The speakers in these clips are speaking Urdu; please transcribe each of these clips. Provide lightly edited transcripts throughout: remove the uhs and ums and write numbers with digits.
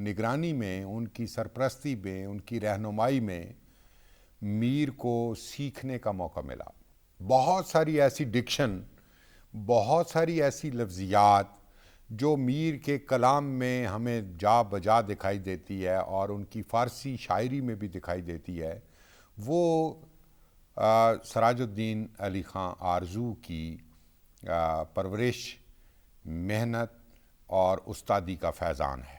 نگرانی میں، ان کی سرپرستی میں، ان کی رہنمائی میں میر کو سیکھنے کا موقع ملا۔ بہت ساری ایسی ڈکشن، بہت ساری ایسی لفظیات جو میر کے کلام میں ہمیں جا بجا دکھائی دیتی ہے اور ان کی فارسی شاعری میں بھی دکھائی دیتی ہے، وہ سراج الدین علی خان آرزو کی پرورش، محنت اور استادی کا فیضان ہے۔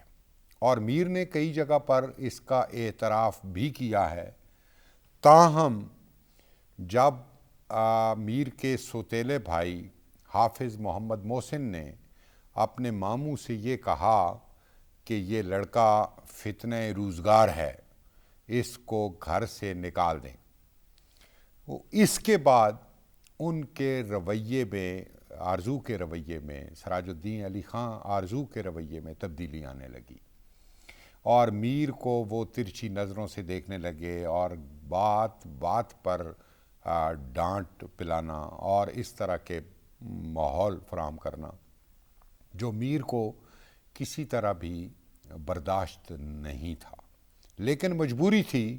اور میر نے کئی جگہ پر اس کا اعتراف بھی کیا ہے۔ تاہم جب میر کے سوتیلے بھائی حافظ محمد محسن نے اپنے ماموں سے یہ کہا کہ یہ لڑکا فتنہ روزگار ہے، اس کو گھر سے نکال دیں، اس کے بعد ان کے رویے میں، آرزو کے رویے میں، سراج الدین علی خان آرزو کے رویے میں تبدیلی آنے لگی، اور میر کو وہ ترچھی نظروں سے دیکھنے لگے اور بات بات پر ڈانٹ پلانا اور اس طرح کے ماحول فراہم کرنا جو میر کو کسی طرح بھی برداشت نہیں تھا۔ لیکن مجبوری تھی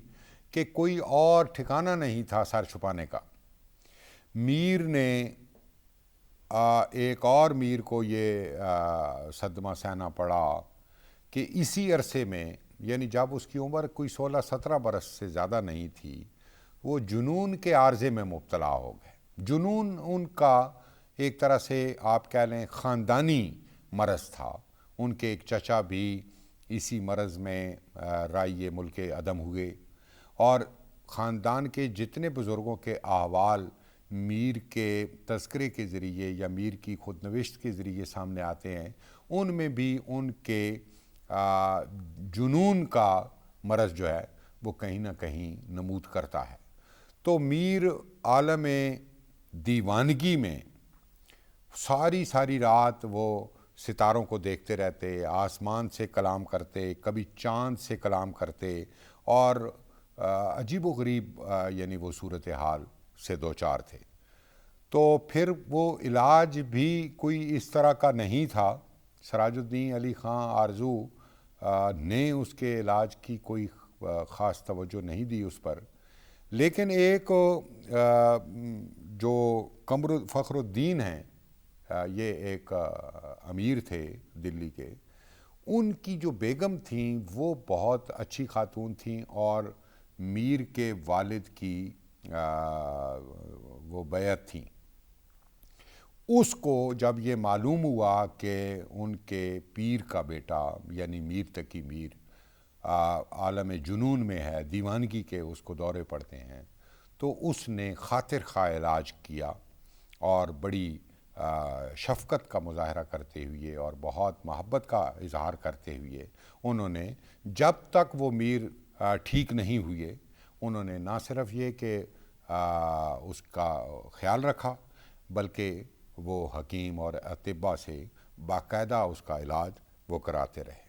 کہ کوئی اور ٹھکانہ نہیں تھا سر چھپانے کا۔ میر نے ایک اور میر کو یہ صدمہ سہنا پڑا کہ اسی عرصے میں، یعنی جب اس کی عمر کوئی 16-17 برس سے زیادہ نہیں تھی، وہ جنون کے عارضے میں مبتلا ہو گئے۔ جنون ان کا ایک طرح سے آپ کہہ لیں خاندانی مرض تھا۔ ان کے ایک چچا بھی اسی مرض میں رائے ملک عدم ہوئے، اور خاندان کے جتنے بزرگوں کے احوال میر کے تذکرے کے ذریعے یا میر کی خود نوشت کے ذریعے سامنے آتے ہیں، ان میں بھی ان کے جنون کا مرض جو ہے وہ کہیں نہ کہیں نمود کرتا ہے۔ تو میر عالم دیوانگی میں ساری رات وہ ستاروں کو دیکھتے رہتے، آسمان سے کلام کرتے، کبھی چاند سے کلام کرتے، اور عجیب و غریب یعنی وہ صورتحال سے دوچار تھے۔ تو پھر وہ علاج بھی کوئی اس طرح کا نہیں تھا۔ سراج الدین علی خان آرزو نے اس کے علاج کی کوئی خاص توجہ نہیں دی اس پر، لیکن ایک جو فخر الدین ہیں، یہ ایک امیر تھے دلی کے، ان کی جو بیگم تھیں وہ بہت اچھی خاتون تھیں، اور میر کے والد کی وہ بیعت تھیں۔ اس کو جب یہ معلوم ہوا کہ ان کے پیر کا بیٹا یعنی میر تقی میر عالم جنون میں ہے، دیوانگی کے اس کو دورے پڑتے ہیں، تو اس نے خاطر خواہ علاج کیا، اور بڑی شفقت کا مظاہرہ کرتے ہوئے اور بہت محبت کا اظہار کرتے ہوئے انہوں نے، جب تک وہ میر ٹھیک نہیں ہوئے، انہوں نے نہ صرف یہ کہ اس کا خیال رکھا، بلکہ وہ حکیم اور اطباء سے باقاعدہ اس کا علاج وہ کراتے رہے۔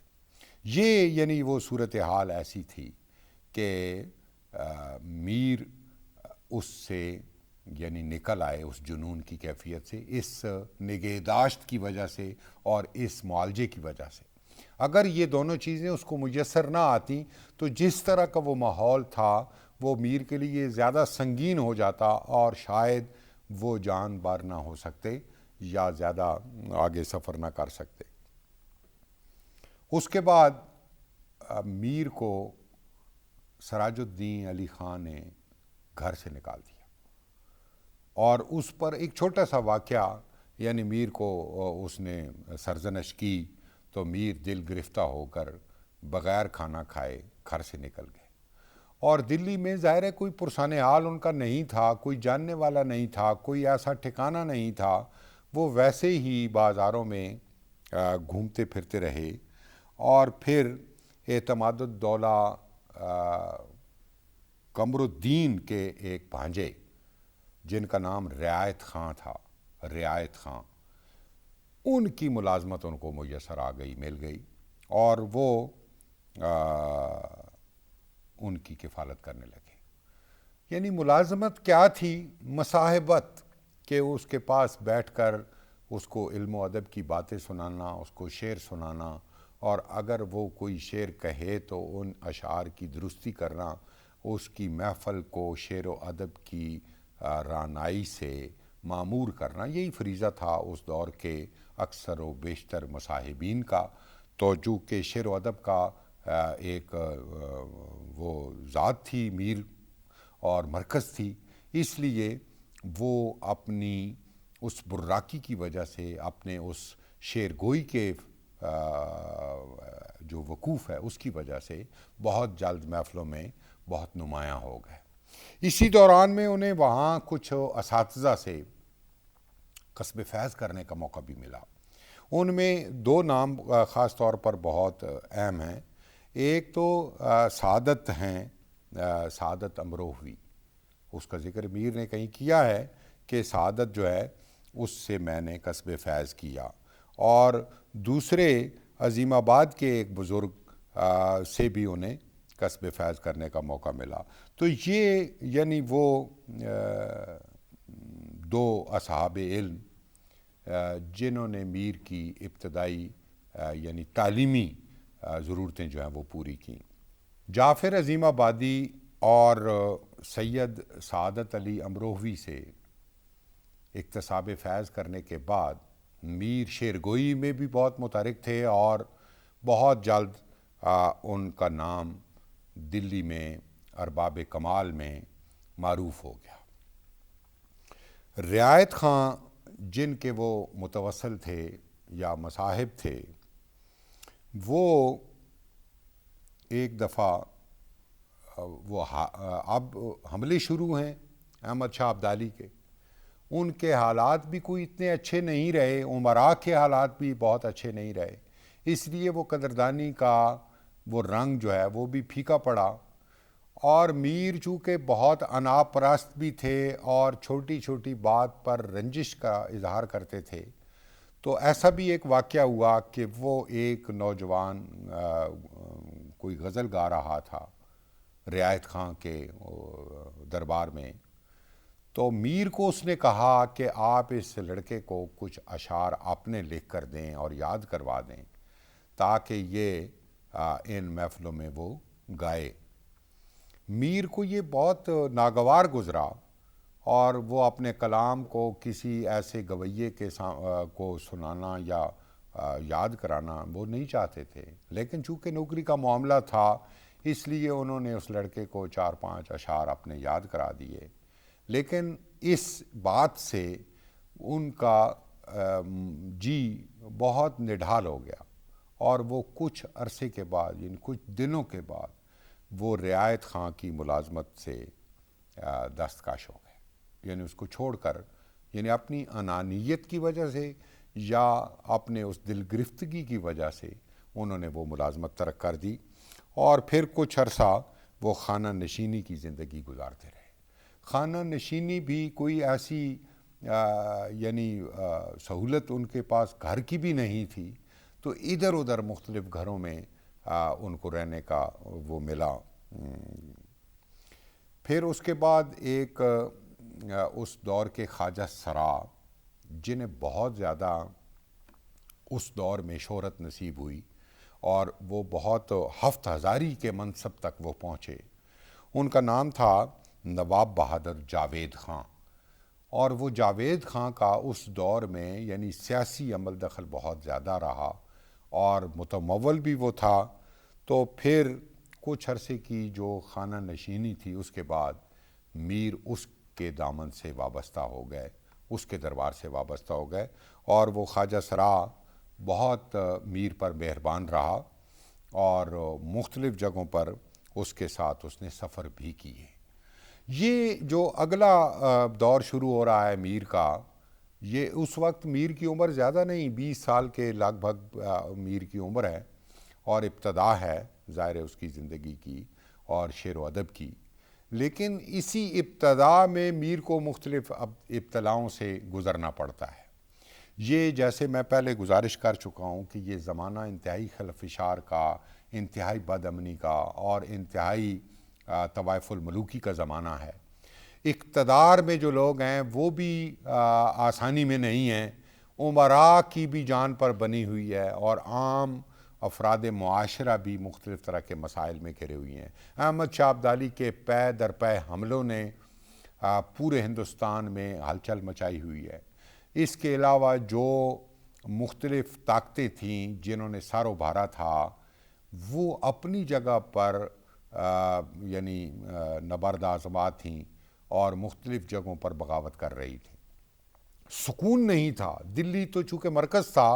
یہ یعنی وہ صورتحال ایسی تھی کہ میر اس سے یعنی نکل آئے، اس جنون کی کیفیت سے، اس نگہداشت کی وجہ سے اور اس معالجے کی وجہ سے۔ اگر یہ دونوں چیزیں اس کو میسر نہ آتی تو جس طرح کا وہ ماحول تھا وہ میر کے لیے زیادہ سنگین ہو جاتا، اور شاید وہ جان بار نہ ہو سکتے یا زیادہ آگے سفر نہ کر سکتے۔ اس کے بعد میر کو سراج الدین علی خان نے گھر سے نکال دیا، اور اس پر ایک چھوٹا سا واقعہ، یعنی میر کو اس نے سرزنش کی تو میر دل گرفتہ ہو کر بغیر کھانا کھائے گھر سے نکل گئے، اور دلی میں ظاہر ہے کوئی پرسان حال ان کا نہیں تھا، کوئی جاننے والا نہیں تھا، کوئی ایسا ٹھکانہ نہیں تھا، وہ ویسے ہی بازاروں میں گھومتے پھرتے رہے۔ اور پھر اعتماد الدولہ قمر الدین کے ایک بھانجے جن کا نام رعایت خان تھا، رعایت خان، ان کی ملازمت ان کو میسر آ گئی، مل گئی، اور وہ ان کی کفالت کرنے لگے۔ یعنی ملازمت کیا تھی؟ مصاحبت، کہ اس کے پاس بیٹھ کر اس کو علم و ادب کی باتیں سنانا، اس کو شعر سنانا، اور اگر وہ کوئی شعر کہے تو ان اشعار کی درستی کرنا، اس کی محفل کو شعر و ادب کی رعنائی سے معمور کرنا، یہی فریضہ تھا اس دور کے اکثر و بیشتر مصاحبین کا۔ تو چونکہ شعر و ادب کا ایک وہ ذات تھی میر اور مرکز تھی، اس لیے وہ اپنی اس براکی کی وجہ سے، اپنے اس شعر گوئی کے جو وقوف ہے اس کی وجہ سے بہت جلد محفلوں میں بہت نمایاں ہو گئے۔ اسی دوران میں انہیں وہاں کچھ اساتذہ سے قصب فیض کرنے کا موقع بھی ملا۔ ان میں دو نام خاص طور پر بہت اہم ہیں۔ ایک تو سعادت ہیں، سعادت امروہوی، اس کا ذکر میر نے کہیں کیا ہے کہ سعادت جو ہے اس سے میں نے قصب فیض کیا، اور دوسرے عظیم آباد کے ایک بزرگ سے بھی انہیں قصب فیض کرنے کا موقع ملا۔ تو یہ یعنی وہ دو اصحاب علم جنہوں نے میر کی ابتدائی یعنی تعلیمی ضرورتیں جو ہیں وہ پوری کیں۔ جعفر عظیم آبادی اور سید سعادت علی امروہوی سے اکتساب فیض کرنے کے بعد میر شعر گوئی میں بھی بہت متحرک تھے، اور بہت جلد ان کا نام دلی میں ارباب کمال میں معروف ہو گیا۔ رعایت خاں جن کے وہ متوسل تھے یا مصاحب تھے، وہ ایک دفعہ وہ اب حملے شروع ہیں احمد شاہ ابدالی کے، ان کے حالات بھی کوئی اتنے اچھے نہیں رہے، امراء کے حالات بھی بہت اچھے نہیں رہے، اس لیے وہ قدردانی کا وہ رنگ جو ہے وہ بھی پھیکا پڑا، اور میر چونکہ بہت انا پرست بھی تھے اور چھوٹی چھوٹی بات پر رنجش کا اظہار کرتے تھے، تو ایسا بھی ایک واقعہ ہوا کہ وہ ایک نوجوان کوئی غزل گا رہا تھا رعایت خاں کے دربار میں، تو میر کو اس نے کہا کہ آپ اس لڑکے کو کچھ اشعار اپنے لکھ کر دیں اور یاد کروا دیں تاکہ یہ ان محفلوں میں وہ گائے۔ میر کو یہ بہت ناگوار گزرا، اور وہ اپنے کلام کو کسی ایسے گویے کے کو سنانا یا یاد کرانا وہ نہیں چاہتے تھے، لیکن چونکہ نوکری کا معاملہ تھا اس لیے انہوں نے اس لڑکے کو 4-5 اشعار اپنے یاد کرا دیے، لیکن اس بات سے ان کا جی بہت نڈھال ہو گیا، اور وہ کچھ عرصے کے بعد یعنی کچھ دنوں کے بعد وہ رعایت خاں کی ملازمت سے دستکش ہو گئے، یعنی اس کو چھوڑ کر، یعنی اپنی انانیت کی وجہ سے یا اپنے اس دل گرفتگی کی وجہ سے انہوں نے وہ ملازمت ترک کر دی، اور پھر کچھ عرصہ وہ خانہ نشینی کی زندگی گزارتے رہے۔ خانہ نشینی بھی کوئی ایسی یعنی سہولت ان کے پاس گھر کی بھی نہیں تھی، تو ادھر ادھر مختلف گھروں میں ان کو رہنے کا وہ ملا۔ پھر اس کے بعد ایک اس دور کے خواجہ سرا، جنہیں بہت زیادہ اس دور میں شہرت نصیب ہوئی اور وہ بہت ہفت ہزاری کے منصب تک وہ پہنچے، ان کا نام تھا نواب بہادر جاوید خان، اور وہ جاوید خان کا اس دور میں یعنی سیاسی عمل دخل بہت زیادہ رہا اور متمول بھی وہ تھا۔ تو پھر کچھ عرصے کی جو خانہ نشینی تھی اس کے بعد میر اس کے دامن سے وابستہ ہو گئے، اس کے دربار سے وابستہ ہو گئے، اور وہ خواجہ سرا بہت میر پر مہربان رہا اور مختلف جگہوں پر اس کے ساتھ اس نے سفر بھی کیے۔ یہ جو اگلا دور شروع ہو رہا ہے میر کا، یہ اس وقت میر کی عمر زیادہ نہیں، 20 سال کے لگ بھگ میر کی عمر ہے، اور ابتدا ہے ظاہر اس کی زندگی کی اور شعر و ادب کی، لیکن اسی ابتدا میں میر کو مختلف ابتلاؤں سے گزرنا پڑتا ہے۔ یہ جیسے میں پہلے گزارش کر چکا ہوں کہ یہ زمانہ انتہائی خلفشار کا، انتہائی بد امنی کا اور انتہائی طوائف الملوکی کا زمانہ ہے۔ اقتدار میں جو لوگ ہیں وہ بھی آسانی میں نہیں ہیں، امراء کی بھی جان پر بنی ہوئی ہے، اور عام افراد معاشرہ بھی مختلف طرح کے مسائل میں گھرے ہوئی ہیں۔ احمد شاہ ابدالی کے پے در پے حملوں نے پورے ہندوستان میں ہلچل مچائی ہوئی ہے۔ اس کے علاوہ جو مختلف طاقتیں تھیں جنہوں نے سر ابھارا تھا وہ اپنی جگہ پر یعنی نبرد آزمات تھیں اور مختلف جگہوں پر بغاوت کر رہی تھیں۔ سکون نہیں تھا۔ دلی تو چونکہ مرکز تھا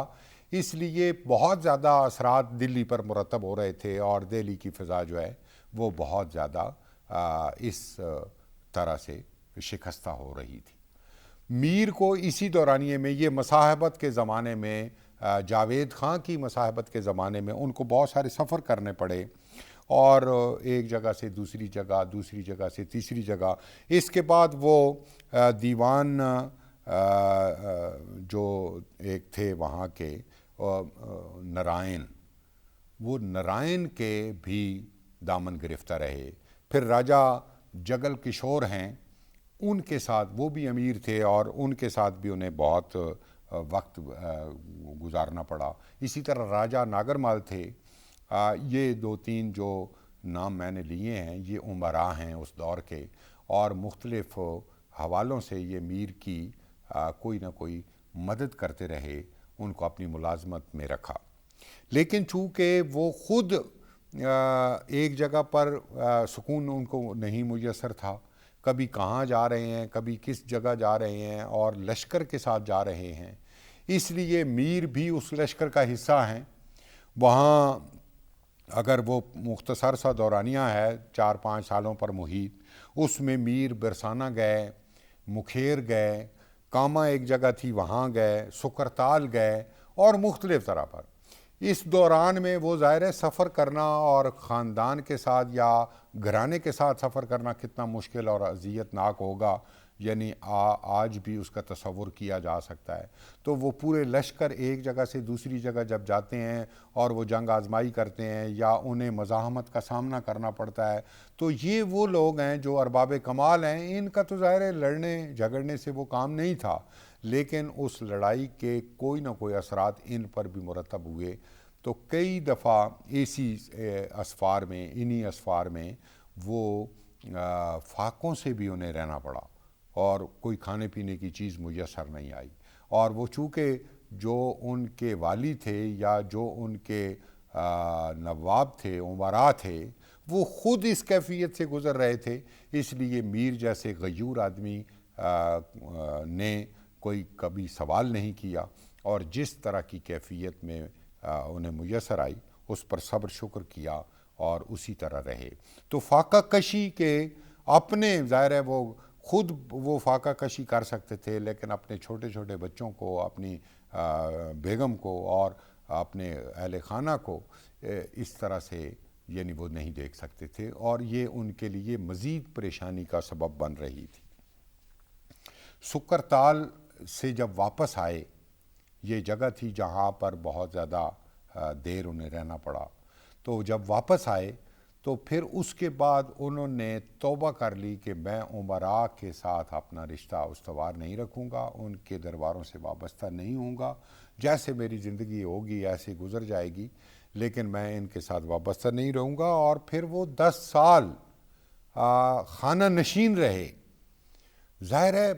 اس لیے بہت زیادہ اثرات دلی پر مرتب ہو رہے تھے اور دہلی کی فضا جو ہے وہ بہت زیادہ اس طرح سے شکستہ ہو رہی تھی۔ میر کو اسی دورانیے میں یہ مصاحبت کے زمانے میں جاوید خان کی مصاحبت کے زمانے میں ان کو بہت سارے سفر کرنے پڑے اور ایک جگہ سے دوسری جگہ، دوسری جگہ سے تیسری جگہ۔ اس کے بعد وہ دیوان جو ایک تھے وہاں کے نارائن، وہ نارائن کے بھی دامن گرفتہ رہے۔ پھر راجہ جگل کشور ہیں، ان کے ساتھ وہ بھی امیر تھے اور ان کے ساتھ بھی انہیں بہت وقت گزارنا پڑا۔ اسی طرح راجہ ناگرمال تھے۔ یہ دو تین جو نام میں نے لیے ہیں یہ امراء ہیں اس دور کے، اور مختلف حوالوں سے یہ میر کی کوئی نہ کوئی مدد کرتے رہے، ان کو اپنی ملازمت میں رکھا۔ لیکن چونکہ وہ خود ایک جگہ پر سکون ان کو نہیں میسر تھا، کبھی کہاں جا رہے ہیں، کبھی کس جگہ جا رہے ہیں اور لشکر کے ساتھ جا رہے ہیں، اس لیے میر بھی اس لشکر کا حصہ ہیں۔ وہاں اگر وہ مختصر سا دورانیہ ہے 4-5 سالوں پر محیط، اس میں میر برسانہ گئے، مکھیر گئے، کاما ایک جگہ تھی وہاں گئے، سکرتال گئے اور مختلف طرح پر۔ اس دوران میں وہ ظاہر ہے سفر کرنا اور خاندان کے ساتھ یا گھرانے کے ساتھ سفر کرنا کتنا مشکل اور اذیت ناک ہوگا، یعنی آج بھی اس کا تصور کیا جا سکتا ہے۔ تو وہ پورے لشکر ایک جگہ سے دوسری جگہ جب جاتے ہیں اور وہ جنگ آزمائی کرتے ہیں یا انہیں مزاحمت کا سامنا کرنا پڑتا ہے، تو یہ وہ لوگ ہیں جو ارباب کمال ہیں، ان کا تو ظاہر ہے لڑنے جھگڑنے سے وہ کام نہیں تھا، لیکن اس لڑائی کے کوئی نہ کوئی اثرات ان پر بھی مرتب ہوئے۔ تو کئی دفعہ ایسی اسفار میں، انہی اسفار میں وہ فاقوں سے بھی انہیں رہنا پڑا اور کوئی کھانے پینے کی چیز میسر نہیں آئی، اور وہ چونکہ جو ان کے والی تھے یا جو ان کے نواب تھے، امراء تھے، وہ خود اس کیفیت سے گزر رہے تھے، اس لیے میر جیسے غیور آدمی نے کوئی کبھی سوال نہیں کیا اور جس طرح کی کیفیت میں انہیں میسر آئی اس پر صبر شکر کیا اور اسی طرح رہے۔ تو فاقہ کشی کے اپنے ظاہر ہے وہ خود وہ فاقہ کشی کر سکتے تھے، لیکن اپنے چھوٹے چھوٹے بچوں کو، اپنی بیگم کو اور اپنے اہل خانہ کو اس طرح سے یعنی وہ نہیں دیکھ سکتے تھے، اور یہ ان کے لیے مزید پریشانی کا سبب بن رہی تھی۔ سکرتال سے جب واپس آئے، یہ جگہ تھی جہاں پر بہت زیادہ دیر انہیں رہنا پڑا، تو جب واپس آئے تو پھر اس کے بعد انہوں نے توبہ کر لی کہ میں امراء کے ساتھ اپنا رشتہ استوار نہیں رکھوں گا، ان کے درباروں سے وابستہ نہیں ہوں گا، جیسے میری زندگی ہوگی ایسے گزر جائے گی، لیکن میں ان کے ساتھ وابستہ نہیں رہوں گا۔ اور پھر وہ 10 سال خانہ نشین رہے۔ ظاہر ہے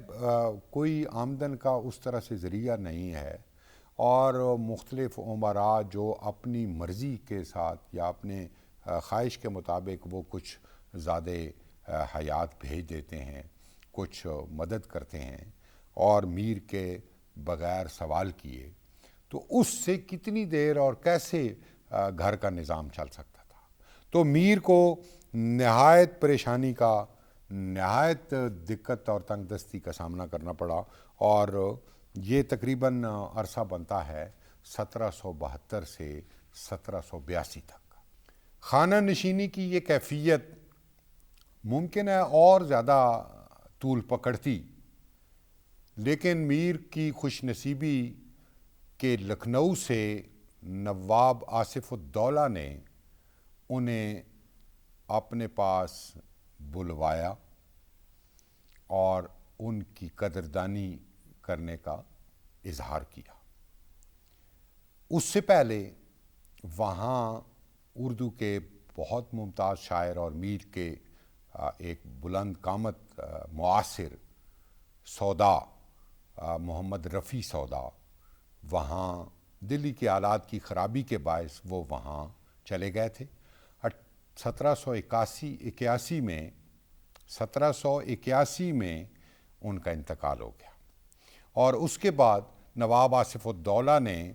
کوئی آمدن کا اس طرح سے ذریعہ نہیں ہے، اور مختلف امراء جو اپنی مرضی کے ساتھ یا اپنے خواہش کے مطابق وہ کچھ زیادہ حیات بھیج دیتے ہیں، کچھ مدد کرتے ہیں، اور میر کے بغیر سوال کیے تو اس سے کتنی دیر اور کیسے گھر کا نظام چل سکتا تھا۔ تو میر کو نہایت پریشانی کا، نہایت دقت اور تنگ دستی کا سامنا کرنا پڑا، اور یہ تقریباً عرصہ بنتا ہے 1772 سے 1782 تک۔ خانہ نشینی کی یہ کیفیت ممکن ہے اور زیادہ طول پکڑتی، لیکن میر کی خوش نصیبی کہ لکھنؤ سے نواب آصف الدولہ نے انہیں اپنے پاس بلوایا اور ان کی قدردانی کرنے کا اظہار کیا۔ اس سے پہلے وہاں اردو کے بہت ممتاز شاعر اور میر کے ایک بلند قامت معاصر سودا محمد رفیع سودا وہاں دلی کے حالات کی خرابی کے باعث وہ وہاں چلے گئے تھے. 1781 میں ان کا انتقال ہو گیا. اور اس کے بعد نواب آصف الدولہ نے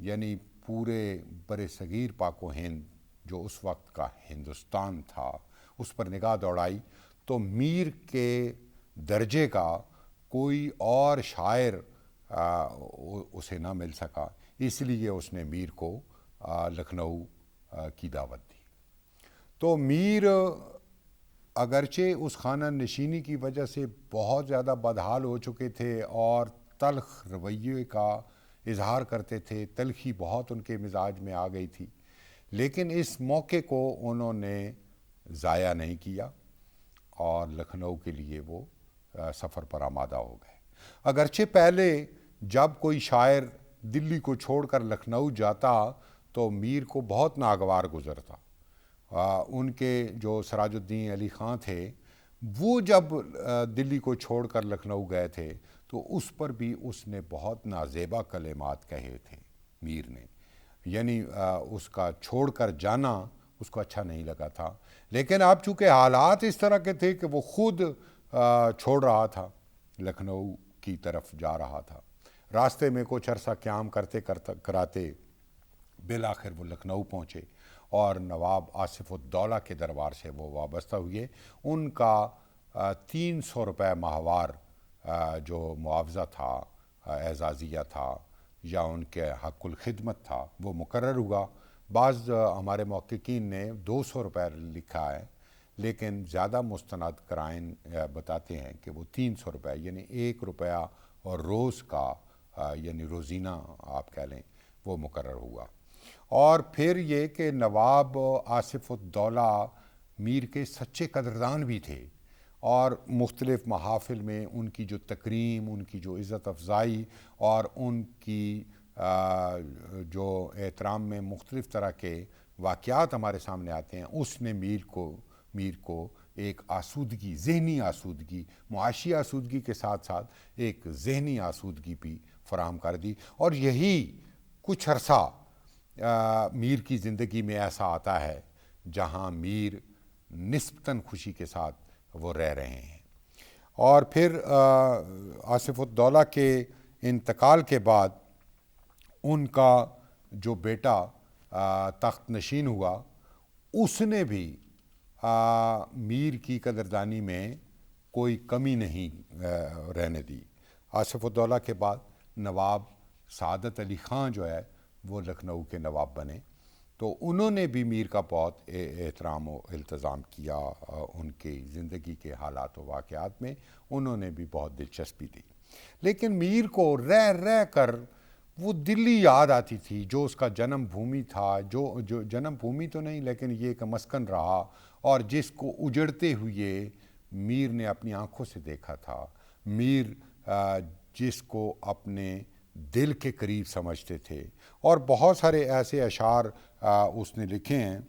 یعنی پورے بر صغیر پاک و ہند جو اس وقت کا ہندوستان تھا اس پر نگاہ دوڑائی تو میر کے درجے کا کوئی اور شاعر اسے نہ مل سکا، اس لیے اس نے میر کو لکھنؤ کی دعوت دی. تو میر اگرچہ اس خانہ نشینی کی وجہ سے بہت زیادہ بدحال ہو چکے تھے اور تلخ رویے کا اظہار کرتے تھے، تلخی بہت ان کے مزاج میں آ گئی تھی، لیکن اس موقع کو انہوں نے ضائع نہیں کیا اور لکھنؤ کے لیے وہ سفر پر آمادہ ہو گئے. اگرچہ پہلے جب کوئی شاعر دلی کو چھوڑ کر لکھنؤ جاتا تو میر کو بہت ناگوار گزرتا. ان کے جو سراج الدین علی خان تھے وہ جب دلی کو چھوڑ کر لکھنؤ گئے تھے تو اس پر بھی اس نے بہت نازیبا کلمات کہے تھے میر نے، یعنی اس کا چھوڑ کر جانا اس کو اچھا نہیں لگا تھا. لیکن اب چونکہ حالات اس طرح کے تھے کہ وہ خود چھوڑ رہا تھا، لکھنؤ کی طرف جا رہا تھا، راستے میں کچھ عرصہ قیام کراتے بالآخر وہ لکھنؤ پہنچے اور نواب آصف الدولہ کے دربار سے وہ وابستہ ہوئے. ان کا 300 روپے ماہوار جو معاوضہ تھا، اعزازیہ تھا یا ان کے حق الخدمت تھا، وہ مقرر ہوا. بعض ہمارے محققین نے 200 روپے لکھا ہے، لیکن زیادہ مستند قرائن بتاتے ہیں کہ وہ 300 روپے یعنی 1 روپیہ اور روز کا یعنی روزینہ آپ کہہ لیں وہ مقرر ہوا. اور پھر یہ کہ نواب آصف الدولہ میر کے سچے قدردان بھی تھے اور مختلف محافل میں ان کی جو تکریم، ان کی جو عزت افزائی اور ان کی جو احترام میں مختلف طرح کے واقعات ہمارے سامنے آتے ہیں، اس نے میر کو ایک آسودگی، ذہنی آسودگی، معاشی آسودگی کے ساتھ ساتھ ایک ذہنی آسودگی بھی فراہم کر دی. اور یہی کچھ عرصہ میر کی زندگی میں ایسا آتا ہے جہاں میر نسبتاً خوشی کے ساتھ وہ رہ رہے ہیں. اور پھر آصف الدولہ کے انتقال کے بعد ان کا جو بیٹا تخت نشین ہوا، اس نے بھی میر کی قدردانی میں کوئی کمی نہیں رہنے دی. آصف الدولہ کے بعد نواب سعادت علی خان جو ہے وہ لکھنؤ کے نواب بنے، تو انہوں نے بھی میر کا بہت احترام و التزام کیا. ان کی زندگی کے حالات و واقعات میں انہوں نے بھی بہت دلچسپی دی. لیکن میر کو رہ رہ کر وہ دلی یاد آتی تھی جو اس کا جنم بھومی تھا، جو جنم بھومی تو نہیں لیکن یہ ایک مسکن رہا اور جس کو اجڑتے ہوئے میر نے اپنی آنکھوں سے دیکھا تھا. میر جس کو اپنے دل کے قریب سمجھتے تھے، اور بہت سارے ایسے اشعار اس نے لکھے ہیں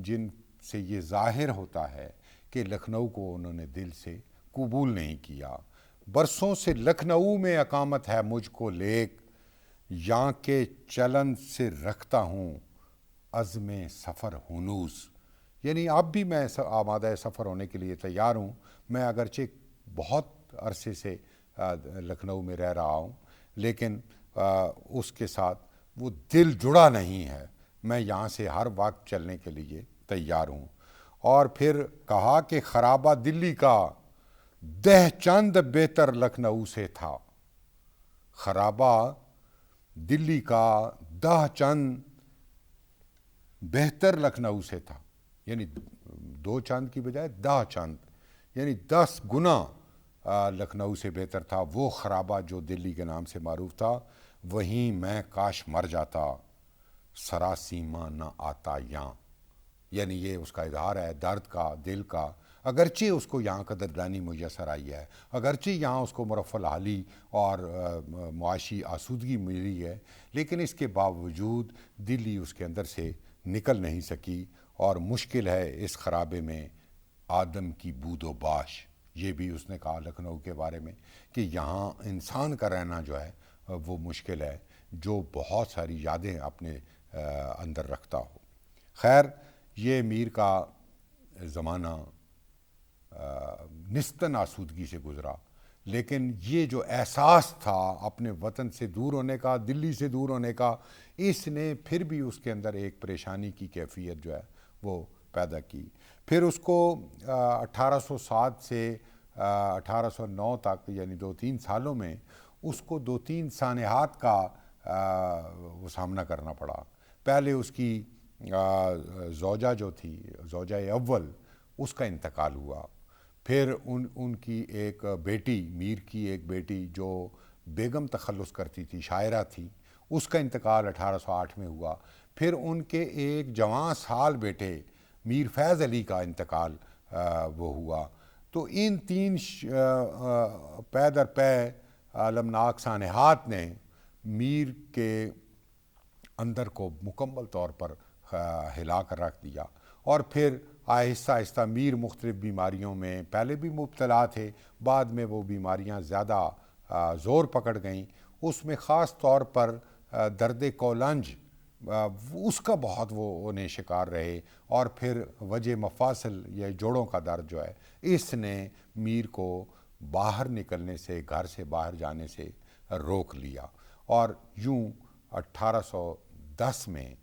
جن سے یہ ظاہر ہوتا ہے کہ لکھنؤ کو انہوں نے دل سے قبول نہیں کیا. برسوں سے لکھنؤ میں اقامت ہے مجھ کو لیک، یہاں کے چلن سے رکھتا ہوں عزم سفر ہنوز. یعنی اب بھی میں آمادہ سفر ہونے کے لیے تیار ہوں. میں اگرچہ بہت عرصے سے لکھنؤ میں رہ رہا ہوں، لیکن اس کے ساتھ وہ دل جڑا نہیں ہے. میں یہاں سے ہر وقت چلنے کے لیے تیار ہوں. اور پھر کہا کہ خرابہ دلی کا دہ چند بہتر لکھنؤ سے تھا. خرابہ دلی کا 10 چند بہتر لکھنؤ سے تھا، یعنی 2 چاند کی بجائے 10 چاند، یعنی 10 گنا لکھنؤ سے بہتر تھا. وہ خرابہ جو دلی کے نام سے معروف تھا، وہیں میں کاش مر جاتا، سراسیمہ نہ آتا یہاں. یعنی یہ اس کا اظہار ہے درد کا، دل کا، اگرچہ اس کو یہاں قدردانی میسر آئی ہے، اگرچہ یہاں اس کو مرفع الحالی اور معاشی آسودگی ملی ہے، لیکن اس کے باوجود دلی اس کے اندر سے نکل نہیں سکی، اور مشکل ہے اس خرابے میں آدم کی بود و باش۔ یہ بھی اس نے کہا لکھنؤ کے بارے میں کہ یہاں انسان کا رہنا جو ہے وہ مشکل ہے، جو بہت ساری یادیں اپنے اندر رکھتا ہو۔ خیر، یہ میر کا زمانہ نسبتاً آسودگی سے گزرا، لیکن یہ جو احساس تھا اپنے وطن سے دور ہونے کا، دلی سے دور ہونے کا، اس نے پھر بھی اس کے اندر ایک پریشانی کی کیفیت جو ہے وہ پیدا کی۔ پھر اس کو 1807 سے 1809 تک، یعنی 2-3 سالوں میں اس کو 2-3 سانحات کا وہ سامنا کرنا پڑا۔ پہلے اس کی زوجہ جو تھی، زوجہ اول، اس کا انتقال ہوا۔ پھر ان کی ایک بیٹی، میر کی ایک بیٹی جو بیگم تخلص کرتی تھی، شاعرہ تھی، اس کا انتقال 1808 میں ہوا۔ پھر ان کے ایک جوان سال بیٹے میر فیض علی کا انتقال وہ ہوا۔ تو ان 3 پے در پے المناک سانحات نے میر کے اندر کو مکمل طور پر ہلا کر رکھ دیا، اور پھر آہستہ آہستہ میر مختلف بیماریوں میں پہلے بھی مبتلا تھے، بعد میں وہ بیماریاں زیادہ زور پکڑ گئیں۔ اس میں خاص طور پر درد کولنج، اس کا بہت وہ انہیں شکار رہے، اور پھر وجہ مفاصل یا جوڑوں کا درد جو ہے، اس نے میر کو باہر نکلنے سے، گھر سے باہر جانے سے روک لیا، اور یوں 1810 میں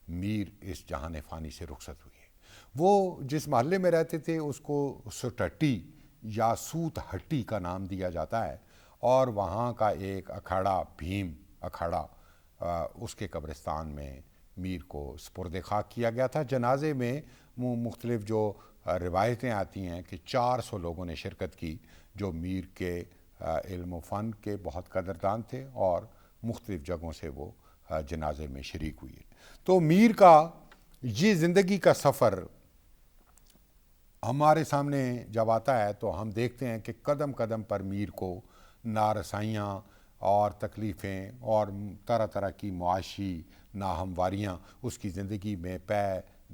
میر اس جہان فانی سے رخصت ہوئی ہے۔ وہ جس محلے میں رہتے تھے اس کو سٹٹی یا سوت ہٹی کا نام دیا جاتا ہے، اور وہاں کا ایک اکھاڑا، بھیم اکھاڑا، اس کے قبرستان میں میر کو سپرد خاک کیا گیا تھا۔ جنازے میں مختلف جو روایتیں آتی ہیں کہ 400 لوگوں نے شرکت کی، جو میر کے علم و فن کے بہت قدردان تھے، اور مختلف جگہوں سے وہ جنازے میں شریک ہوئی۔ تو میر کا یہ زندگی کا سفر ہمارے سامنے جب آتا ہے تو ہم دیکھتے ہیں کہ قدم قدم پر میر کو نارسائیاں اور تکلیفیں اور طرح طرح کی معاشی ناہمواریاں اس کی زندگی میں پے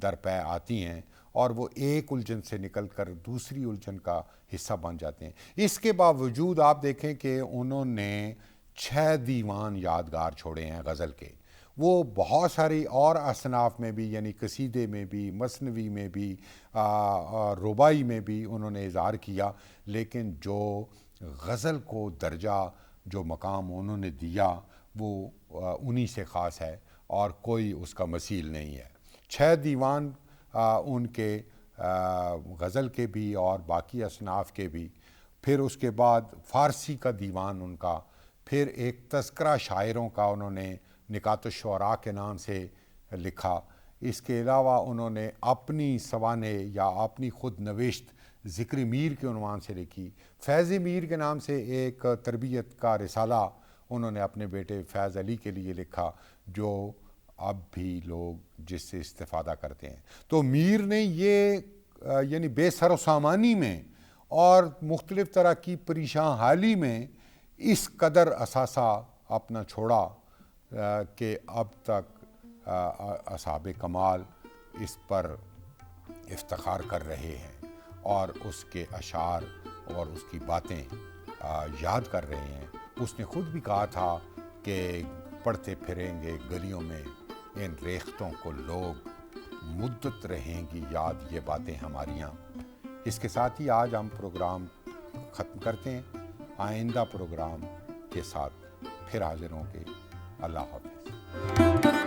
در پے آتی ہیں، اور وہ ایک الجھن سے نکل کر دوسری الجھن کا حصہ بن جاتے ہیں۔ اس کے باوجود آپ دیکھیں کہ انہوں نے 6 دیوان یادگار چھوڑے ہیں غزل کے۔ وہ بہت ساری اور اصناف میں بھی، یعنی قصیدے میں بھی، مثنوی میں بھی، رباعی میں بھی انہوں نے اظہار کیا، لیکن جو غزل کو درجہ، جو مقام انہوں نے دیا، وہ انہی سے خاص ہے، اور کوئی اس کا مثیل نہیں ہے۔ 6 دیوان ان کے غزل کے بھی اور باقی اصناف کے بھی، پھر اس کے بعد فارسی کا دیوان ان کا، پھر ایک تذکرہ شاعروں کا انہوں نے نکات الشعراء کے نام سے لکھا۔ اس کے علاوہ انہوں نے اپنی سوانح یا اپنی خود نوشت ذکر میر کے عنوان سے لکھی۔ فیض میر کے نام سے ایک تربیت کا رسالہ انہوں نے اپنے بیٹے فیض علی کے لیے لکھا، جو اب بھی لوگ جس سے استفادہ کرتے ہیں۔ تو میر نے یہ یعنی بے سر و سامانی میں اور مختلف طرح کی پریشان حالی میں اس قدر اثاثہ اپنا چھوڑا کہ اب تک اصحاب کمال اس پر افتخار کر رہے ہیں، اور اس کے اشعار اور اس کی باتیں یاد کر رہے ہیں۔ اس نے خود بھی کہا تھا کہ پڑھتے پھریں گے گلیوں میں ان ریختوں کو لوگ، مدت رہیں گی یاد یہ باتیں ہماریاں۔ اس کے ساتھ ہی آج ہم پروگرام ختم کرتے ہیں۔ آئندہ پروگرام کے ساتھ پھر حاضر ہوں گے۔ اللہ حافظ۔